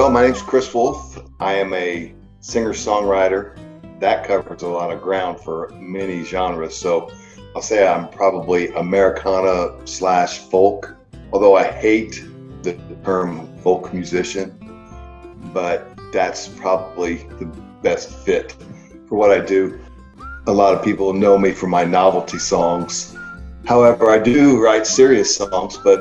Well, my name's Chris Wolf. I am a singer-songwriter. That covers a lot of ground for many genres. So I'll say I'm probably Americana slash folk, although I hate the term folk musician, but that's probably the best fit for what I do. A lot of people know me for my novelty songs. However, I do write serious songs, but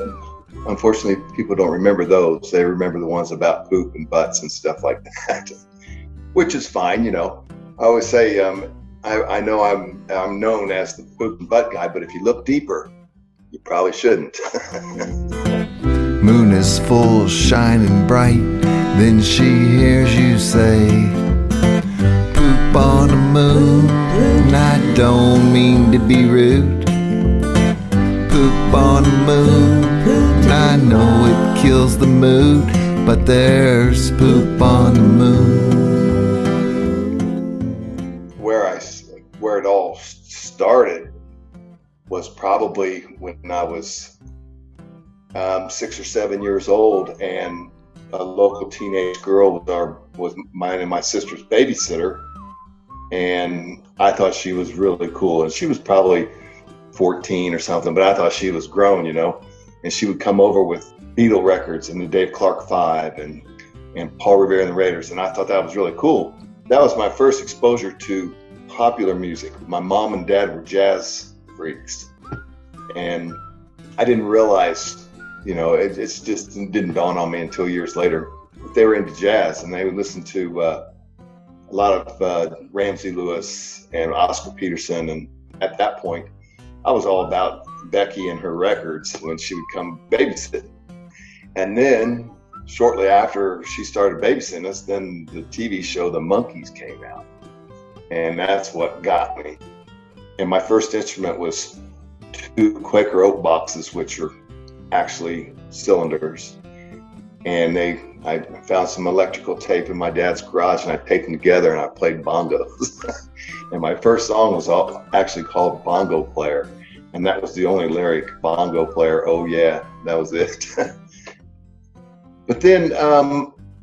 unfortunately, people don't remember those. They remember the ones about poop and butts and stuff like that, which is fine, you know. I always say, I know I'm known as the poop and butt guy, but if you look deeper, you probably shouldn't. Moon is full, shining bright. Then she hears you say, poop on the moon. And I don't mean to be rude. Poop on the moon. I know it kills the mood, but there's poop on the moon. Where it all started was probably when I was 6 or 7 years old, and a local teenage girl was mine and my sister's babysitter, and I thought she was really cool, and she was probably 14 or something, but I thought she was grown, you know. And she would come over with Beatle records and the Dave Clark Five and Paul Revere and the Raiders, and I thought that was really cool. That was my first exposure to popular music. My mom and dad were jazz freaks, and I didn't realize, you know, it just didn't dawn on me until years later. But they were into jazz, and they would listen to a lot of Ramsey Lewis and Oscar Peterson, and at that point, I was all about Becky and her records when she would come babysit. And then shortly after she started babysitting us, then the TV show The Monkees came out. And that's what got me. And my first instrument was 2 Quaker Oak boxes, which are actually cylinders. And I found some electrical tape in my dad's garage, and I taped them together and I played bongos. And my first song was actually called Bongo Player. And that was the only lyric, bongo player, oh yeah, that was it. But then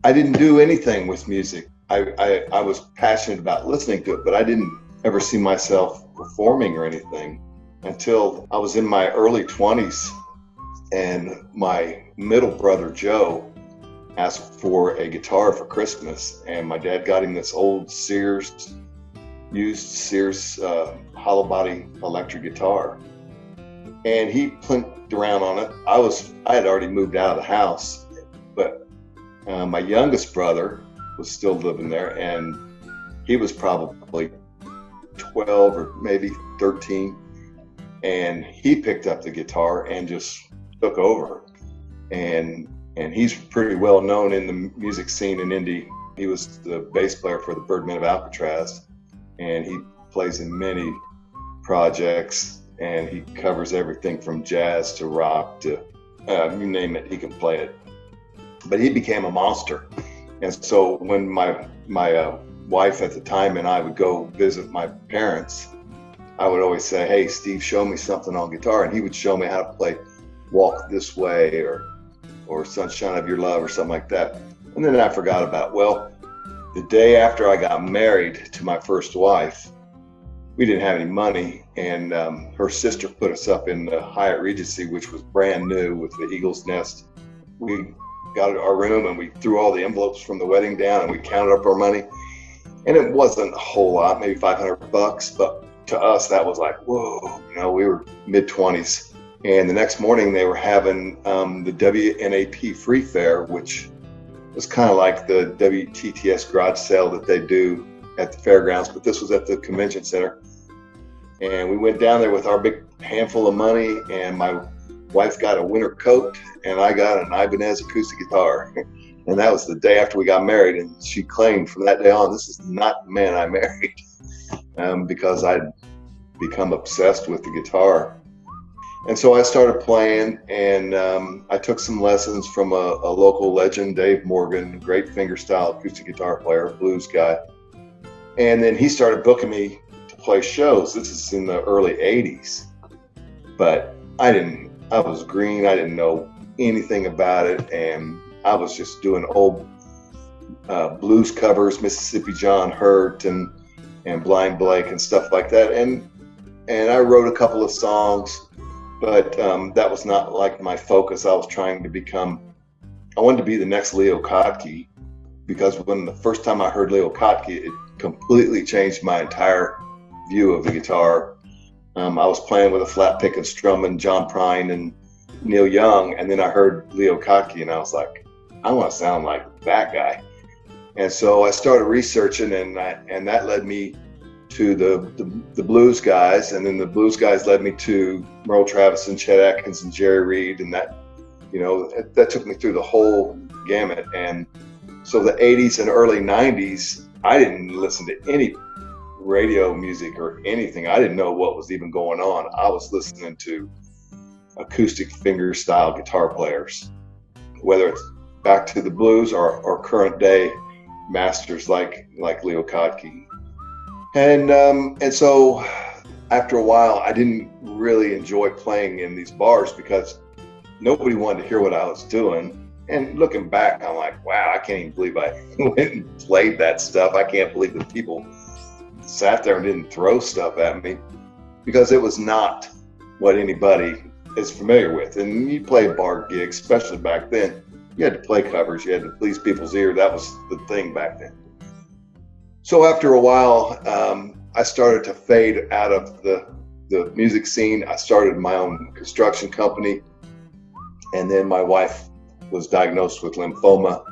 I didn't do anything with music. I was passionate about listening to it, but I didn't ever see myself performing or anything until I was in my early 20s, and my middle brother, Joe, asked for a guitar for Christmas, and my dad got him this old used Sears hollow body electric guitar. And he plinked around on it. I had already moved out of the house, but my youngest brother was still living there, and he was probably 12 or maybe 13. And he picked up the guitar and just took over. And he's pretty well known in the music scene in Indy. He was the bass player for the Birdmen of Alcatraz, and he plays in many projects. And he covers everything from jazz to rock to you name it, he can play it. But he became a monster. And so when my wife at the time and I would go visit my parents, I would always say, hey, Steve, show me something on guitar. And he would show me how to play Walk This Way or Sunshine of Your Love or something like that. And then I forgot about it. Well, the day after I got married to my first wife, we didn't have any money, and her sister put us up in the Hyatt Regency, which was brand new with the Eagle's Nest. We got our room and we threw all the envelopes from the wedding down and we counted up our money. And it wasn't a whole lot, maybe $500, but to us that was like, whoa, you know, we were mid-20s. And the next morning they were having the WNAP Free Fair, which was kind of like the WTTS garage sale that they do at the fairgrounds, but this was at the convention center. And we went down there with our big handful of money, and my wife got a winter coat and I got an Ibanez acoustic guitar. And that was the day after we got married, and she claimed from that day on, this is not the man I married, because I'd become obsessed with the guitar. And so I started playing, and I took some lessons from a local legend, Dave Morgan, great fingerstyle acoustic guitar player, blues guy. And then he started booking me to play shows. This is in the early 80s. But I was green. I didn't know anything about it. And I was just doing old blues covers, Mississippi John Hurt and Blind Blake and stuff like that. And I wrote a couple of songs, but that was not like my focus. I wanted to be the next Leo Kottke, because when the first time I heard Leo Kottke, it completely changed my entire view of the guitar. I was playing with a flat pick and strumming John Prine and Neil Young, and then I heard Leo Kottke, and I was like, I want to sound like that guy. And so I started researching, and that led me to the blues guys, and then the blues guys led me to Merle Travis and Chet Atkins and Jerry Reed, and that took me through the whole gamut. And so the 80s and early 90s, I didn't listen to any radio music or anything. I didn't know what was even going on. I was listening to acoustic finger style guitar players, whether it's back to the blues or current day masters like Leo Kottke. And so after a while, I didn't really enjoy playing in these bars because nobody wanted to hear what I was doing. And looking back, I'm like, wow, I can't even believe I went and played that stuff. I can't believe that people sat there and didn't throw stuff at me, because it was not what anybody is familiar with. And you play bar gigs, especially back then, you had to play covers. You had to please people's ear. That was the thing back then. So after a while, I started to fade out of the music scene. I started my own construction company. And then my wife was diagnosed with lymphoma.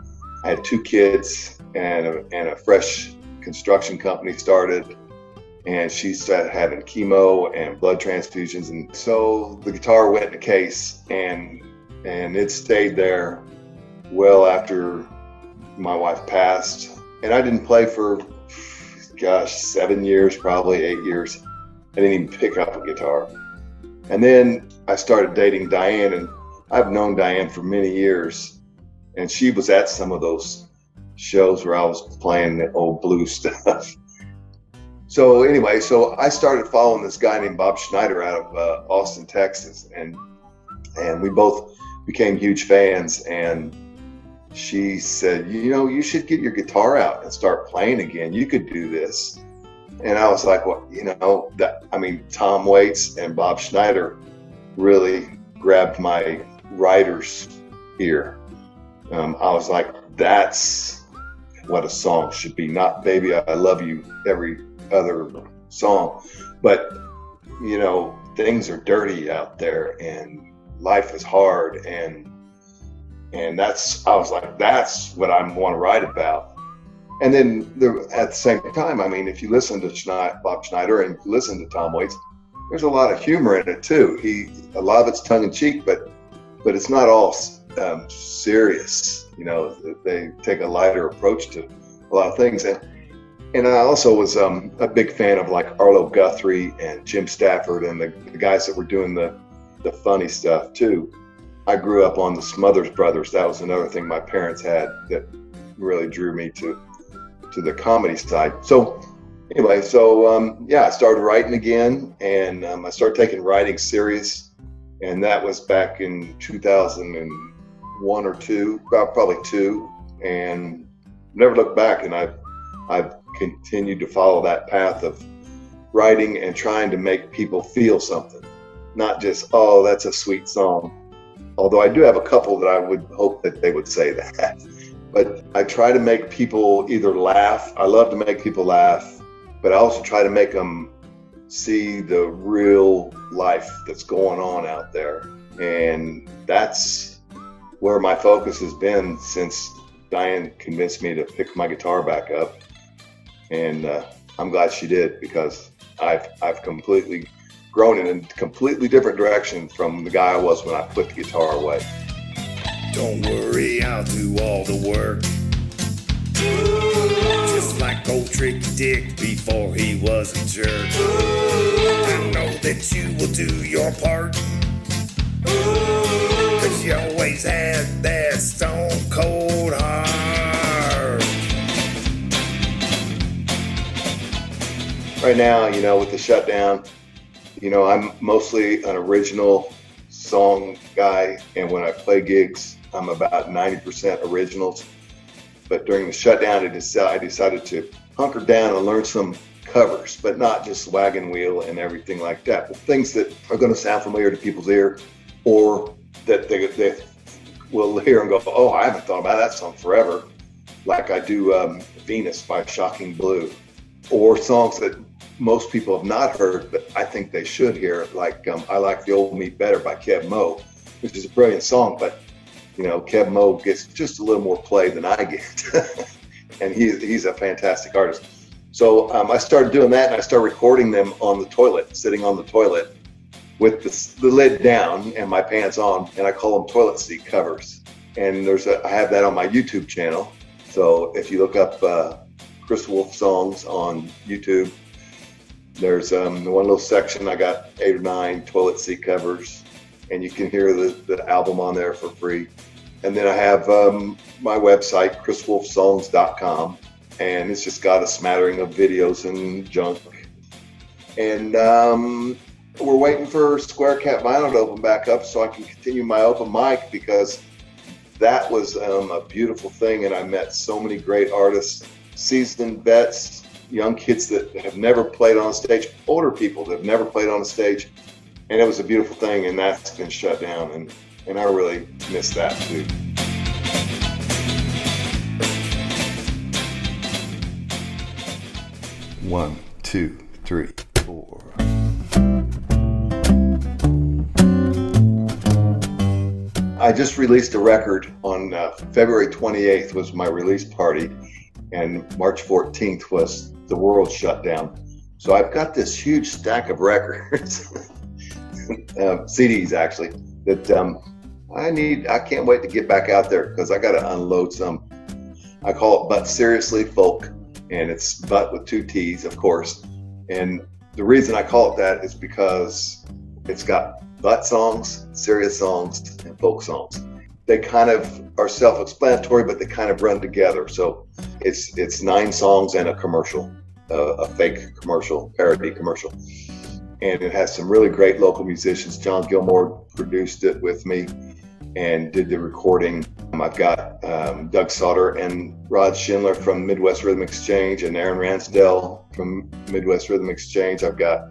I had 2 kids, and a fresh construction company started, and she started having chemo and blood transfusions. And so the guitar went in a case, and it stayed there well after my wife passed. And I didn't play for, 7 years, probably 8 years. I didn't even pick up a guitar. And then I started dating Diane, and I've known Diane for many years, and she was at some of those shows where I was playing the old blues stuff. So anyway, so I started following this guy named Bob Schneider out of Austin, Texas, and we both became huge fans. And she said, you should get your guitar out and start playing again. You could do this. And I was like, well, Tom Waits and Bob Schneider really grabbed my writer's ear. I was like, that's what a song should be, not Baby I Love You every other song, but things are dirty out there and life is hard, and I was like, that's what I want to write about. And then at the same time, if you listen to Bob Schneider and listen to Tom Waits, there's a lot of humor in it too. A lot of it's tongue in cheek, but it's not all serious. They take a lighter approach to a lot of things. And I also was a big fan of like Arlo Guthrie and Jim Stafford and the guys that were doing the funny stuff too. I grew up on the Smothers Brothers. That was another thing my parents had that really drew me to the comedy side. So anyway, I started writing again, and I started taking writing serious. And that was back in 2001 or 2, probably 2, and never looked back. And I've continued to follow that path of writing and trying to make people feel something, not just, oh, that's a sweet song. Although I do have a couple that I would hope that they would say that. But I try to make people either laugh. I love to make people laugh, but I also try to make them see the real life that's going on out there. And that's where my focus has been since Diane convinced me to pick my guitar back up. And I'm glad she did, because I've completely grown in a completely different direction from the guy I was when I put the guitar away. Don't worry, I'll do all the work. Just like old Tricky Dick before he was a jerk. I know that you will do your part, 'cause you always had that stone cold heart. Right now, with the shutdown, I'm mostly an original song guy, and when I play gigs, I'm about 90% originals. But during the shutdown, I decided to hunker down and learn some covers, but not just wagon wheel and everything like that, but things that are going to sound familiar to people's ear, or that they will hear and go, oh, I haven't thought about that song forever. Like I do Venus by Shocking Blue, or songs that most people have not heard, but I think they should hear, like I Like the Old Me Better by Kev Mo, which is a brilliant song, but you know, Kev Mo gets just a little more play than I get. And he's a fantastic artist. So I started doing that, and I started recording them on the toilet, sitting on the toilet with the lid down and my pants on, and I call them toilet seat covers. And I have that on my YouTube channel. So if you look up Chris Wolf Songs on YouTube, there's one little section. I got 8 or 9 toilet seat covers, and you can hear the album on there for free. And then I have my website, chriswolfsongs.com, and it's just got a smattering of videos and junk. And we're waiting for Square Cat Vinyl to open back up so I can continue my open mic, because that was a beautiful thing, and I met so many great artists, seasoned vets, young kids that have never played on a stage, older people that have never played on a stage, and it was a beautiful thing, and that's been shut down, and I really miss that too. One, two, three, four. I just released a record on February 28th was my release party, and March 14th was the world shutdown. So I've got this huge stack of records, CDs actually, that I can't wait to get back out there, because I got to unload some. I call it But Seriously Folk, and it's but with 2 T's, of course. And the reason I call it that is because it's got butt songs, serious songs, and folk songs. They kind of are self-explanatory, but they kind of run together. So it's 9 songs and a commercial, a fake commercial, parody commercial. And it has some really great local musicians. John Gilmore produced it with me and did the recording. I've got Doug Sauter and Rod Schindler from Midwest Rhythm Exchange, and Aaron Ransdell from Midwest Rhythm Exchange. I've got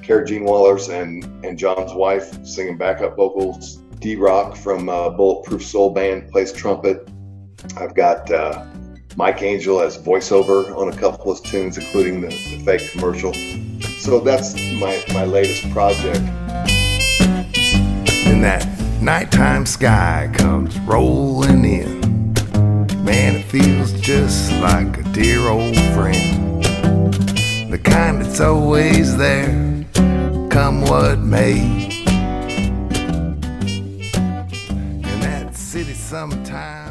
Kara Jean Wallers and John's wife singing backup vocals. D-Rock from Bulletproof Soul Band plays trumpet. I've got Mike Angel as voiceover on a couple of tunes, including the fake commercial. So that's my latest project. And that nighttime sky comes rolling in. Man, it feels just like a dear old friend. The kind that's always there, come what may. In that city summertime.